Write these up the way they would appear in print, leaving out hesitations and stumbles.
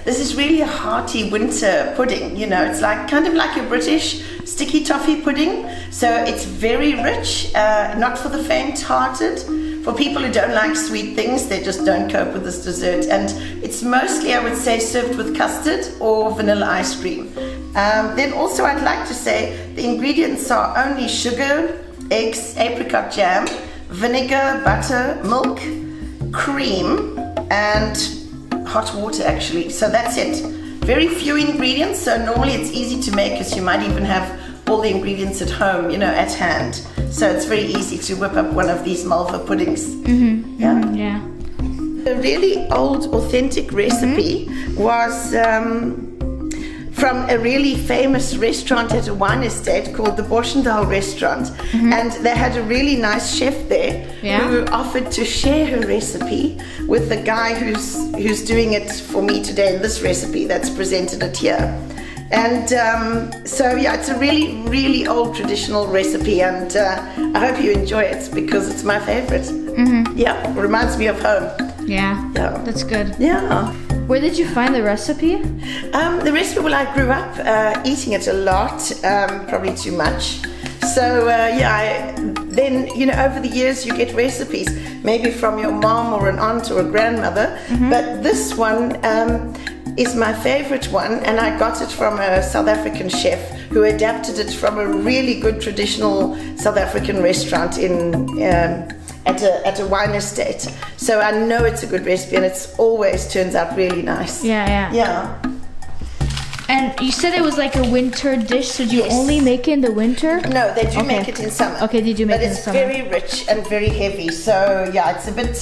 this is really a hearty winter pudding. You know, it's like kind of like a British sticky toffee pudding. So it's very rich, not for the faint-hearted. For people who don't like sweet things, they just don't cope with this dessert. And it's mostly, I would say, served with custard or vanilla ice cream. Then also I'd like to say the ingredients are only sugar, eggs, apricot jam, vinegar, butter, milk, cream, and hot water actually. So that's it. Very few ingredients, so normally it's easy to make because you might even have all the ingredients at home, you know, at hand. So it's very easy to whip up one of these Malva puddings. Yeah. A really old, authentic recipe was from a really famous restaurant at a wine estate called the Boschendal restaurant. And they had a really nice chef there who offered to share her recipe with the guy who's doing it for me today in this recipe that's presented it here. And so yeah, it's a really, really old traditional recipe, and I hope you enjoy it because it's my favorite. Yeah, it reminds me of home. Yeah, that's good. Yeah. Where did you find the recipe? The recipe, well, I grew up eating it a lot, probably too much. So then, you know, over the years you get recipes, maybe from your mom or an aunt or a grandmother, but this one is my favorite one, and I got it from a South African chef who adapted it from a really good traditional South African restaurant at a wine estate. So I know it's a good recipe, and it always turns out really nice. Yeah. And you said it was like a winter dish, so do you only make it in the winter? No, they do make it in summer. Okay, they do make it in summer. But it's very rich and very heavy, so yeah, it's a bit,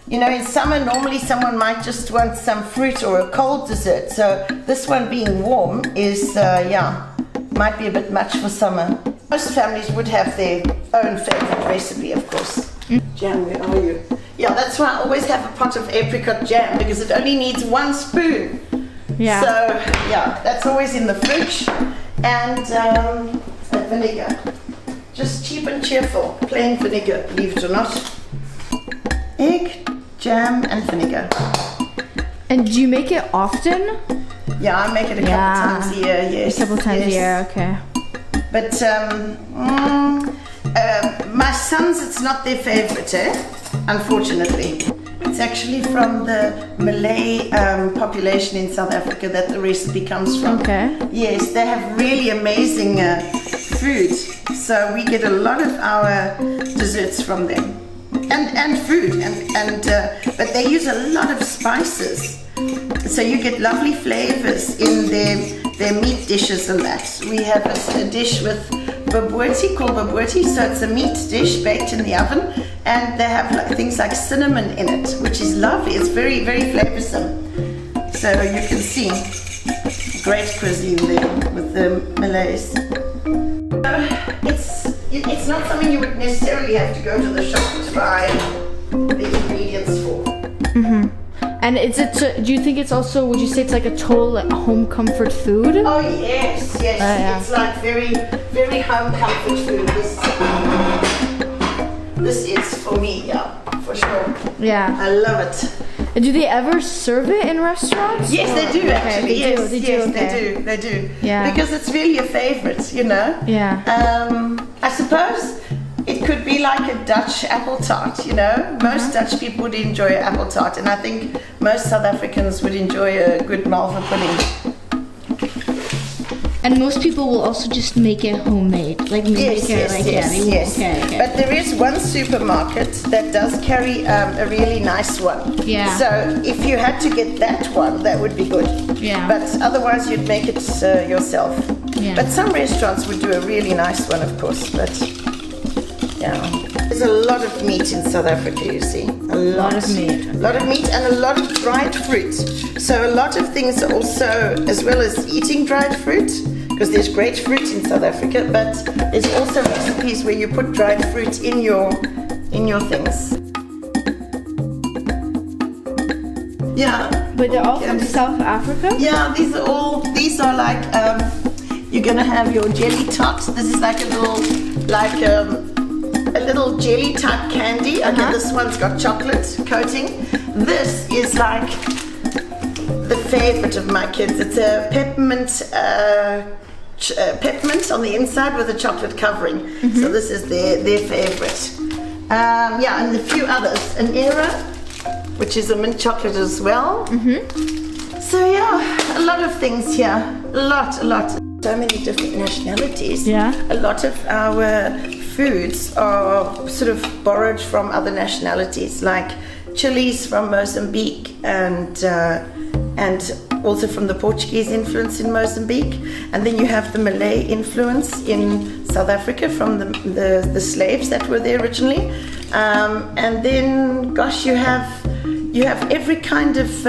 you know, in summer normally someone might just want some fruit or a cold dessert, so this one being warm is, might be a bit much for summer. Most families would have their own favorite recipe, of course. Jam, where are you? Yeah, that's why I always have a pot of apricot jam, because it only needs 1 spoon. Yeah. So, yeah, that's always in the fridge. And vinegar. Just cheap and cheerful. Plain vinegar, believe it or not. Egg, jam, and vinegar. And do you make it often? Yeah, I make it a couple times a year, yes. A couple times a year, okay. But my sons, it's not their favorite, unfortunately. It's actually from the Malay population in South Africa that the recipe comes from. Okay. Yes, they have really amazing food. So we get a lot of our desserts from them. And food, but they use a lot of spices. So you get lovely flavors in their meat dishes and that. We have a dish with bobotie, called bobotie, so it's a meat dish baked in the oven, and they have things like cinnamon in it, which is lovely. It's very, very flavorsome. So you can see great cuisine there with the Malays. It's not something you would necessarily have to go to the shop to buy the ingredients for. And is it? Do you think it's also? Would you say it's like a total like, home comfort food? Oh yes. It's like very, very home comfort food. This is for me, for sure. Yeah. I love it. And do they ever serve it in restaurants? Yes, they do actually. They do. Yeah. Because it's really a favorite, you know. Yeah. I suppose it could be like a Dutch apple tart, you know. Most Dutch people would enjoy an apple tart, and I think most South Africans would enjoy a good Malva pudding. And most people will also just make it homemade, like Yes. Okay. But there is one supermarket that does carry a really nice one. Yeah. So if you had to get that one, that would be good. Yeah. But otherwise, you'd make it yourself. Yeah. But some restaurants would do a really nice one, of course. But yeah, there's a lot of meat in South Africa. You see, a lot of meat. A lot of meat and a lot of dried fruit. So a lot of things are also, as well as eating dried fruit, because there's great fruit in South Africa, but there's also recipes where you put dried fruit in your things. Yeah. But they're all from South Africa? Yeah, these are like you're gonna have your jelly tots. This is like a little jelly type candy. Okay, this one's got chocolate coating. This is like the favorite of my kids. It's a peppermint on the inside with a chocolate covering. So this is their favorite. Yeah, and a few others. An era, which is a mint chocolate as well. So yeah, a lot of things here. A lot. So many different nationalities. Yeah. A lot of our foods are sort of borrowed from other nationalities, like chilies from Mozambique and also from the Portuguese influence in Mozambique. And then you have the Malay influence in South Africa from the slaves that were there originally. And then, gosh, you have every kind of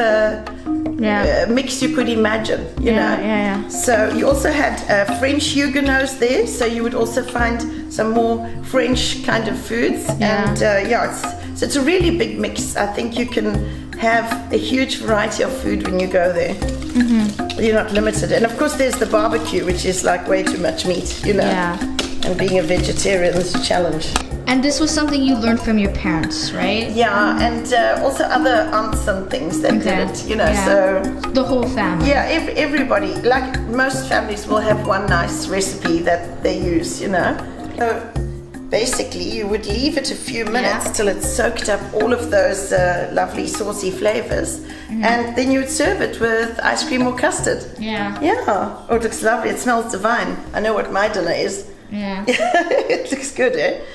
mix you could imagine, you know. Yeah. So you also had French Huguenots there, so you would also find some more French kind of foods. Yeah. And it's a really big mix. I think you can have a huge variety of food when you go there. You're not limited. And of course there's the barbecue, which is like way too much meat, you know. Yeah. And being a vegetarian is a challenge. And this was something you learned from your parents, right? Yeah, and also other aunts and things that did it, you know, so... The whole family. Yeah, everybody, like most families will have one nice recipe that they use, you know. So basically you would leave it a few minutes till it's soaked up all of those lovely saucy flavors, and then you would serve it with ice cream or custard. Yeah. Yeah, oh, it looks lovely, it smells divine. I know what my dinner is. Yeah. It looks good, eh?